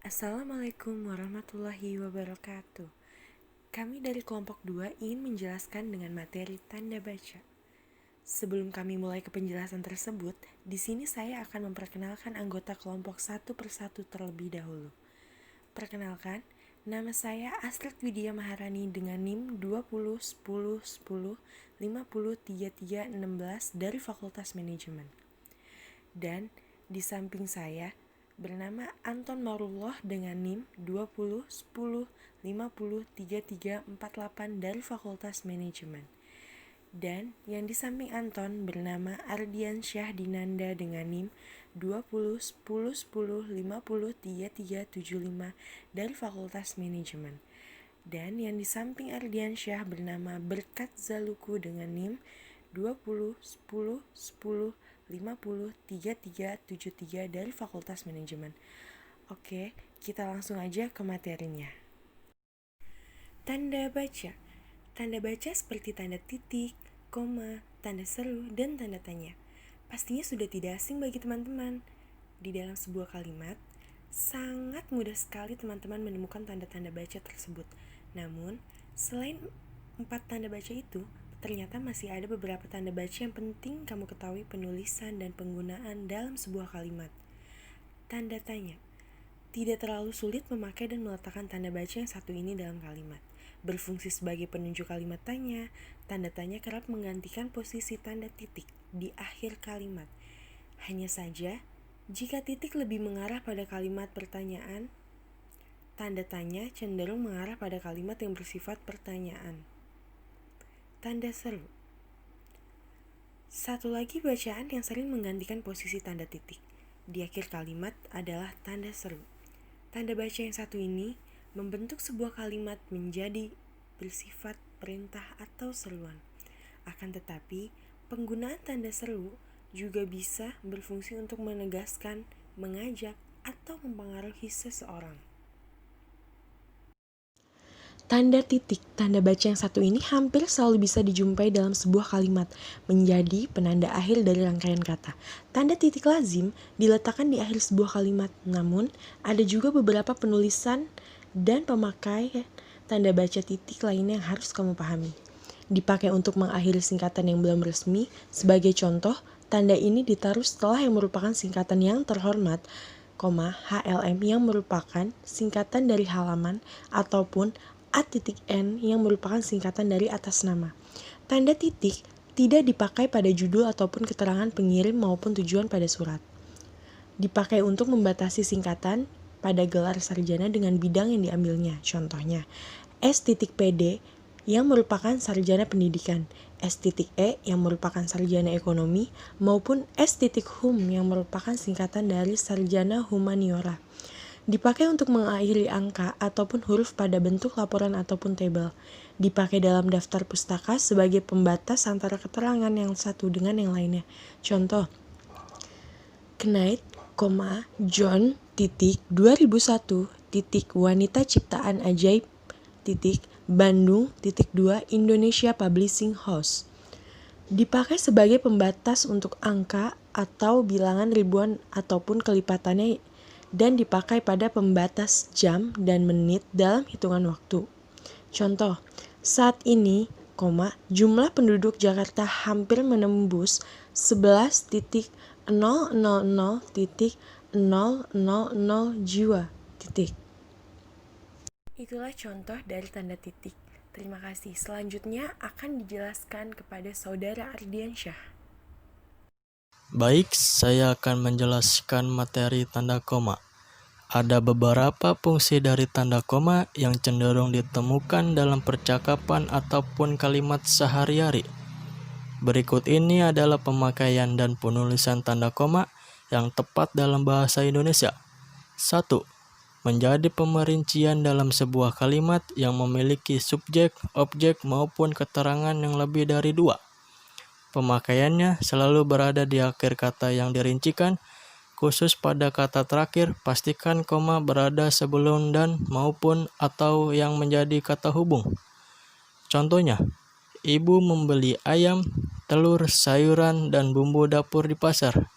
Assalamualaikum warahmatullahi wabarakatuh. Kami dari kelompok 2 ingin menjelaskan dengan materi tanda baca. Sebelum kami mulai ke penjelasan tersebut, di sini saya akan memperkenalkan anggota kelompok satu persatu terlebih dahulu. Perkenalkan, nama saya Astrid Widya Maharani dengan NIM 201010503316 dari Fakultas Manajemen. Dan di samping saya bernama Anton Marullah dengan NIM 201010503348 dari Fakultas Manajemen. Dan yang di samping Anton bernama Ardian Syah Dinanda dengan NIM 201010503375 dari Fakultas Manajemen. Dan yang di samping Ardian Syah bernama Berkat Zaluku dengan NIM 201010503373 dari Fakultas Manajemen. Oke, kita langsung aja ke materinya. Tanda baca. Tanda baca seperti tanda titik, koma, tanda seru, dan tanda tanya. Pastinya sudah tidak asing bagi teman-teman. Di dalam sebuah kalimat, sangat mudah sekali teman-teman menemukan tanda-tanda baca tersebut. Namun, selain 4 tanda baca itu, ternyata masih ada beberapa tanda baca yang penting kamu ketahui penulisan dan penggunaan dalam sebuah kalimat. Tanda tanya. Tidak terlalu sulit memakai dan meletakkan tanda baca yang satu ini dalam kalimat. Berfungsi sebagai penunjuk kalimat tanya, tanda tanya kerap menggantikan posisi tanda titik di akhir kalimat. Hanya saja, jika titik lebih mengarah pada kalimat pertanyaan, tanda tanya cenderung mengarah pada kalimat yang bersifat pertanyaan. Tanda seru. Satu lagi bacaan yang sering menggantikan posisi tanda titik di akhir kalimat adalah tanda seru. Tanda baca yang satu ini membentuk sebuah kalimat menjadi bersifat perintah atau seruan. Akan tetapi, penggunaan tanda seru juga bisa berfungsi untuk menegaskan, mengajak, atau mempengaruhi seseorang. Tanda titik, tanda baca yang satu ini hampir selalu bisa dijumpai dalam sebuah kalimat, menjadi penanda akhir dari rangkaian kata. Tanda titik lazim diletakkan di akhir sebuah kalimat, namun ada juga beberapa penulisan dan pemakai tanda baca titik lainnya yang harus kamu pahami. Dipakai untuk mengakhiri singkatan yang belum resmi, sebagai contoh, tanda ini ditaruh setelah yang merupakan singkatan yang terhormat, HLM yang merupakan singkatan dari halaman, ataupun A.N yang merupakan singkatan dari atas nama. Tanda titik tidak dipakai pada judul ataupun keterangan pengirim maupun tujuan pada surat. Dipakai untuk membatasi singkatan pada gelar sarjana dengan bidang yang diambilnya. Contohnya, S.PD yang merupakan sarjana pendidikan, S.E yang merupakan sarjana ekonomi, maupun S.Hum yang merupakan singkatan dari sarjana humaniora. Dipakai untuk mengakhiri angka ataupun huruf pada bentuk laporan ataupun tabel. Dipakai dalam daftar pustaka sebagai pembatas antara keterangan yang satu dengan yang lainnya. Contoh, Knight, John, 2001, wanita ciptaan ajaib, Bandung, 2, Indonesia Publishing House. Dipakai sebagai pembatas untuk angka atau bilangan ribuan ataupun kelipatannya, dan dipakai pada pembatas jam dan menit dalam hitungan waktu. Contoh, saat ini, jumlah penduduk Jakarta hampir menembus 11.000.000 jiwa. Itulah contoh dari tanda titik. Terima kasih. Selanjutnya akan dijelaskan kepada Saudara Ardian Syah. Baik, saya akan menjelaskan materi tanda koma. Ada beberapa fungsi dari tanda koma yang cenderung ditemukan dalam percakapan ataupun kalimat sehari-hari. Berikut ini adalah pemakaian dan penulisan tanda koma yang tepat dalam bahasa Indonesia. 1. Menjadi pemerincian dalam sebuah kalimat yang memiliki subjek, objek, maupun keterangan yang lebih dari 2. Pemakaiannya selalu berada di akhir kata yang dirincikan, khusus pada kata terakhir, pastikan koma berada sebelum dan maupun atau yang menjadi kata hubung. Contohnya, ibu membeli ayam, telur, sayuran, dan bumbu dapur di pasar.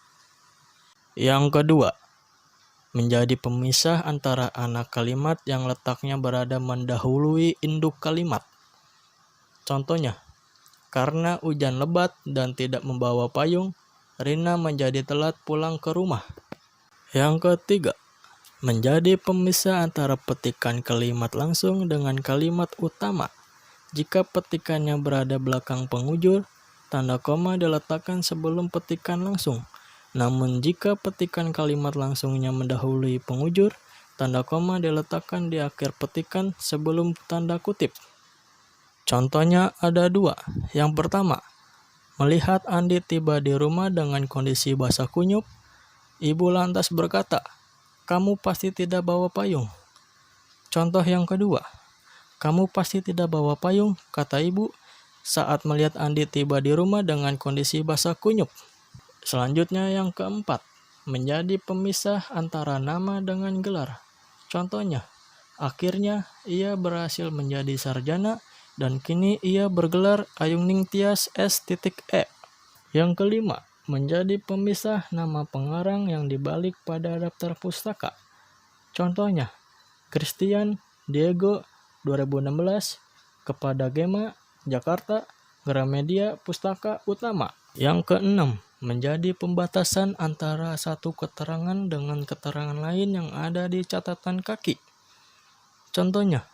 Yang kedua, menjadi pemisah antara anak kalimat yang letaknya berada mendahului induk kalimat. Contohnya, karena hujan lebat dan tidak membawa payung, Rina menjadi telat pulang ke rumah. Yang ketiga, menjadi pemisah antara petikan kalimat langsung dengan kalimat utama. Jika petikannya berada belakang pengujur, tanda koma diletakkan sebelum petikan langsung. Namun jika petikan kalimat langsungnya mendahului pengujur, tanda koma diletakkan di akhir petikan sebelum tanda kutip. Contohnya ada dua. Yang pertama, melihat Andi tiba di rumah dengan kondisi basah kunyup, ibu lantas berkata, "Kamu pasti tidak bawa payung." Contoh yang kedua, "Kamu pasti tidak bawa payung," kata ibu saat melihat Andi tiba di rumah dengan kondisi basah kunyup. Selanjutnya yang keempat, menjadi pemisah antara nama dengan gelar. Contohnya, akhirnya ia berhasil menjadi sarjana dan kini ia bergelar Ayungning Tias S.E. Yang kelima, menjadi pemisah nama pengarang yang dibalik pada daftar pustaka. Contohnya, Christian Diego 2016, kepada Gema, Jakarta, Gramedia Pustaka Utama. Yang keenam, menjadi pembatasan antara satu keterangan dengan keterangan lain yang ada di catatan kaki. Contohnya,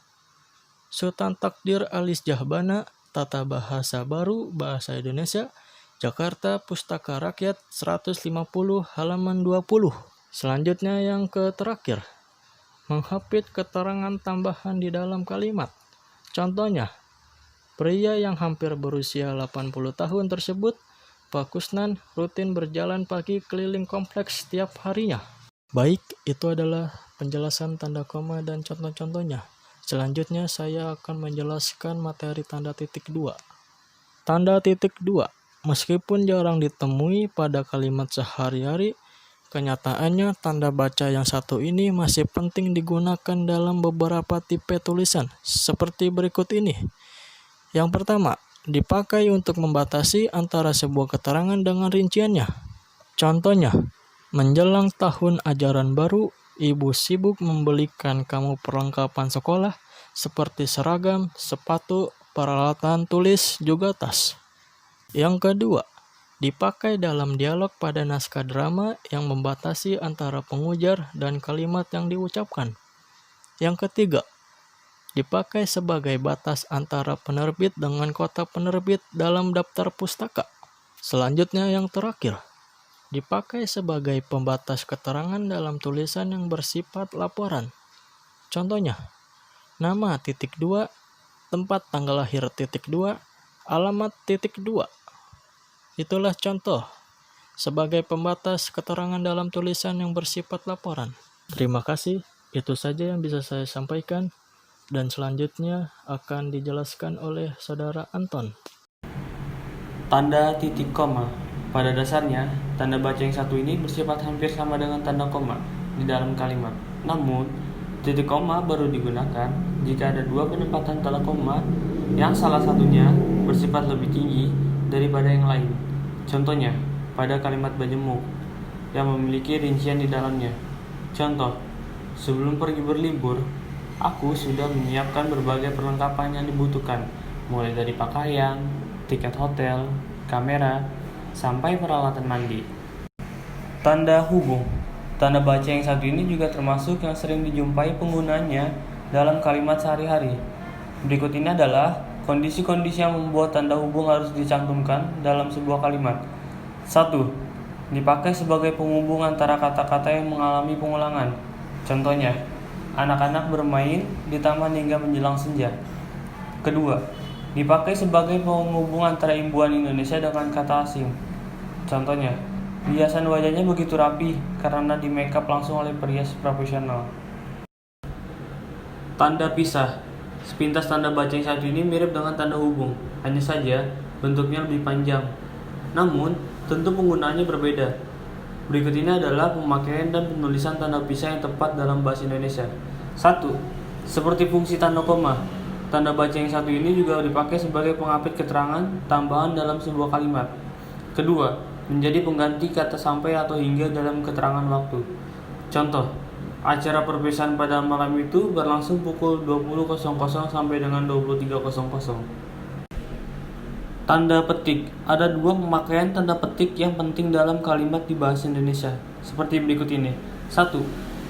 Sultan Takdir Alis Jahbana, Tata Bahasa Baru Bahasa Indonesia, Jakarta Pustaka Rakyat 150 halaman 20. Selanjutnya yang terakhir, menghapit keterangan tambahan di dalam kalimat. Contohnya, pria yang hampir berusia 80 tahun tersebut, Pak Kusnan, rutin berjalan pagi keliling kompleks setiap harinya. Baik, itu adalah penjelasan tanda koma dan contoh-contohnya. Selanjutnya saya akan menjelaskan materi tanda titik 2. Tanda titik 2, meskipun jarang ditemui pada kalimat sehari-hari, kenyataannya tanda baca yang satu ini masih penting digunakan dalam beberapa tipe tulisan, seperti berikut ini. Yang pertama, dipakai untuk membatasi antara sebuah keterangan dengan rinciannya. Contohnya, menjelang tahun ajaran baru, ibu sibuk membelikan kamu perlengkapan sekolah seperti seragam, sepatu, peralatan tulis, juga tas. Yang kedua, dipakai dalam dialog pada naskah drama yang membatasi antara pengujar dan kalimat yang diucapkan. Yang ketiga, dipakai sebagai batas antara penerbit dengan kota penerbit dalam daftar pustaka. Selanjutnya yang terakhir, dipakai sebagai pembatas keterangan dalam tulisan yang bersifat laporan. Contohnya, nama titik 2, tempat tanggal lahir titik 2, alamat titik 2. Itulah contoh sebagai pembatas keterangan dalam tulisan yang bersifat laporan. Terima kasih, itu saja yang bisa saya sampaikan. Dan selanjutnya akan dijelaskan oleh Saudara Anton. Tanda titik koma. Pada dasarnya, tanda baca yang satu ini bersifat hampir sama dengan tanda koma di dalam kalimat. Namun, titik koma baru digunakan jika ada dua penempatan tanda koma yang salah satunya bersifat lebih tinggi daripada yang lain. Contohnya, pada kalimat bajemuk yang memiliki rincian di dalamnya. Contoh, sebelum pergi berlibur, aku sudah menyiapkan berbagai perlengkapan yang dibutuhkan, mulai dari pakaian, tiket hotel, kamera, sampai peralatan mandi. Tanda hubung. Tanda baca yang satu ini juga termasuk yang sering dijumpai penggunanya dalam kalimat sehari-hari. Berikut ini adalah kondisi-kondisi yang membuat tanda hubung harus dicantumkan dalam sebuah kalimat. 1. Dipakai sebagai penghubung antara kata-kata yang mengalami pengulangan. Contohnya, anak-anak bermain di taman hingga menjelang senja. Kedua, dipakai sebagai penghubung antara imbuhan Indonesia dengan kata asing. Contohnya, hiasan wajahnya begitu rapi karena di make up langsung oleh perias profesional. Tanda pisah. Sepintas tanda baca yang satu ini mirip dengan tanda hubung, hanya saja bentuknya lebih panjang. Namun, tentu penggunaannya berbeda. Berikut ini adalah pemakaian dan penulisan tanda pisah yang tepat dalam bahasa Indonesia. 1. Seperti fungsi tanda koma, tanda baca yang satu ini juga dipakai sebagai pengapit keterangan tambahan dalam sebuah kalimat. Kedua, menjadi pengganti kata sampai atau hingga dalam keterangan waktu. Contoh, Acara perpisahan pada malam itu berlangsung pukul 20.00 sampai dengan 23.00. Tanda petik. Ada dua pemakaian tanda petik yang penting dalam kalimat di bahasa Indonesia, seperti berikut ini. 1.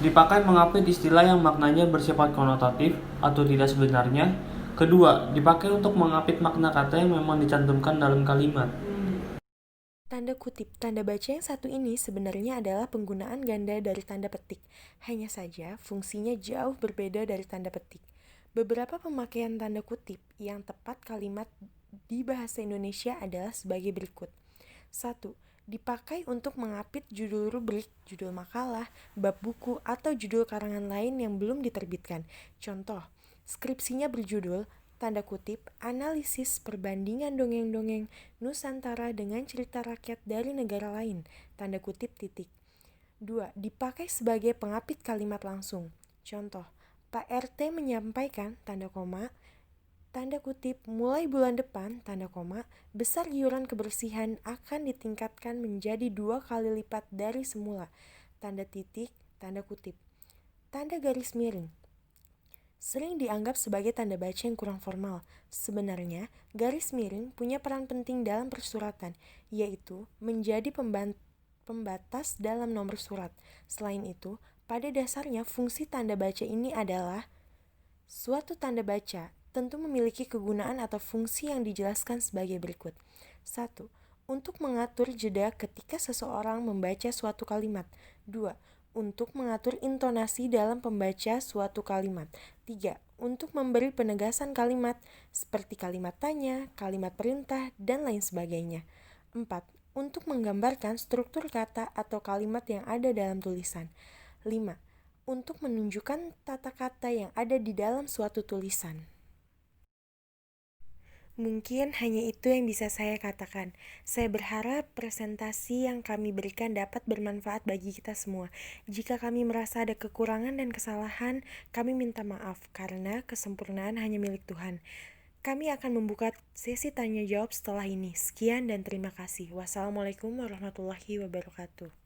Dipakai mengapit istilah yang maknanya bersifat konotatif atau tidak sebenarnya. Kedua, dipakai untuk mengapit makna kata yang memang dicantumkan dalam kalimat. Tanda kutip tanda baca yang satu ini sebenarnya adalah penggunaan ganda dari tanda petik. Hanya saja fungsinya jauh berbeda dari tanda petik. Beberapa pemakaian tanda kutip yang tepat kalimat di bahasa Indonesia adalah sebagai berikut. 1. Dipakai untuk mengapit judul rubrik, judul makalah, bab buku, atau judul karangan lain yang belum diterbitkan. Contoh, skripsinya berjudul tanda kutip, analisis perbandingan dongeng-dongeng Nusantara dengan cerita rakyat dari negara lain, tanda kutip titik. 2. Dipakai sebagai pengapit kalimat langsung. Contoh, Pak RT menyampaikan, tanda koma, tanda kutip, mulai bulan depan, tanda koma, besar iuran kebersihan akan ditingkatkan menjadi 2 kali lipat dari semula, tanda titik, tanda kutip. Tanda garis miring sering dianggap sebagai tanda baca yang kurang formal. Sebenarnya, garis miring punya peran penting dalam persuratan, yaitu menjadi pembatas dalam nomor surat. Selain itu, pada dasarnya fungsi tanda baca ini adalah suatu tanda baca tentu memiliki kegunaan atau fungsi yang dijelaskan sebagai berikut. 1. Untuk mengatur jeda ketika seseorang membaca suatu kalimat. 2. Untuk mengatur intonasi dalam pembaca suatu kalimat. 3. Untuk memberi penegasan kalimat seperti kalimat tanya, kalimat perintah, dan lain sebagainya. 4. Untuk menggambarkan struktur kata atau kalimat yang ada dalam tulisan. 5. Untuk menunjukkan tata kata yang ada di dalam suatu tulisan. Mungkin hanya itu yang bisa saya katakan. Saya berharap presentasi yang kami berikan dapat bermanfaat bagi kita semua. Jika kami merasa ada kekurangan dan kesalahan, kami minta maaf karena kesempurnaan hanya milik Tuhan. Kami akan membuka sesi tanya jawab setelah ini. Sekian dan terima kasih. Wassalamualaikum warahmatullahi wabarakatuh.